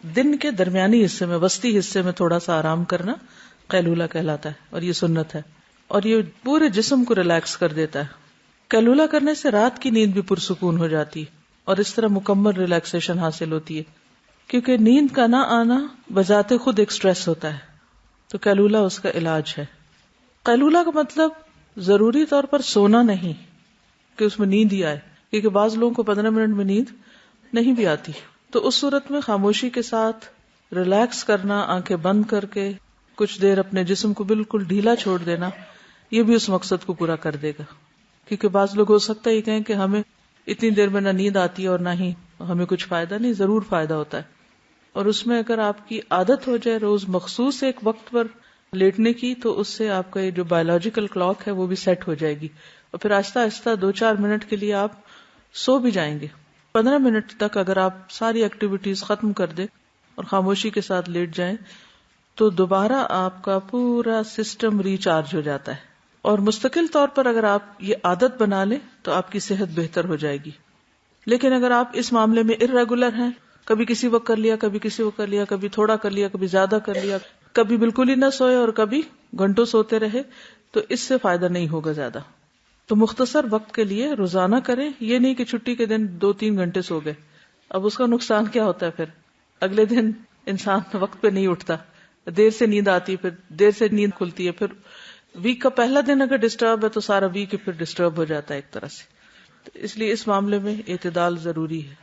دن کے درمیانی حصے میں، وسطی حصے میں تھوڑا سا آرام کرنا قیلولہ کہلاتا ہے، اور یہ سنت ہے، اور یہ پورے جسم کو ریلیکس کر دیتا ہے. قیلولہ کرنے سے رات کی نیند بھی پرسکون ہو جاتی ہے، اور اس طرح مکمل ریلیکسیشن حاصل ہوتی ہے، کیونکہ نیند کا نہ آنا بذات خود ایک سٹریس ہوتا ہے. تو قیلولہ اس کا علاج ہے. قیلولہ کا مطلب ضروری طور پر سونا نہیں کہ اس میں نیند ہی آئے، کیونکہ بعض لوگوں کو 15 منٹ میں نیند نہیں بھی آتی. تو اس صورت میں خاموشی کے ساتھ ریلیکس کرنا، آنکھیں بند کر کے کچھ دیر اپنے جسم کو بالکل ڈھیلا چھوڑ دینا، یہ بھی اس مقصد کو پورا کر دے گا. کیونکہ بعض لوگ ہو سکتا ہے یہ کہیں کہ ہمیں اتنی دیر میں نہ نیند آتی ہے اور نہ ہی ہمیں کچھ فائدہ. نہیں، ضرور فائدہ ہوتا ہے. اور اس میں اگر آپ کی عادت ہو جائے روز مخصوص ایک وقت پر لیٹنے کی، تو اس سے آپ کا یہ جو بایولوجیکل کلاک ہے وہ بھی سیٹ ہو جائے گی، اور پھر آہستہ آہستہ 2-4 منٹ کے لیے آپ سو بھی جائیں گے. 15 منٹ تک اگر آپ ساری ایکٹیویٹیز ختم کر دیں اور خاموشی کے ساتھ لیٹ جائیں تو دوبارہ آپ کا پورا سسٹم ریچارج ہو جاتا ہے. اور مستقل طور پر اگر آپ یہ عادت بنا لیں تو آپ کی صحت بہتر ہو جائے گی. لیکن اگر آپ اس معاملے میں ارریگولر ہیں، کبھی کسی وقت کر لیا، کبھی کسی وقت کر لیا، کبھی تھوڑا کر لیا، کبھی زیادہ کر لیا، کبھی بالکل ہی نہ سوئے اور کبھی گھنٹوں سوتے رہے، تو اس سے فائدہ نہیں ہوگا زیادہ. تو مختصر وقت کے لیے روزانہ کریں. یہ نہیں کہ چھٹی کے دن 2-3 گھنٹے سو گئے. اب اس کا نقصان کیا ہوتا ہے؟ پھر اگلے دن انسان وقت پہ نہیں اٹھتا، دیر سے نیند آتی، پھر دیر سے نیند کھلتی ہے. پھر ویک کا پہلا دن اگر ڈسٹرب ہے تو سارا ویک پھر ڈسٹرب ہو جاتا ہے ایک طرح سے. اس لیے اس معاملے میں اعتدال ضروری ہے.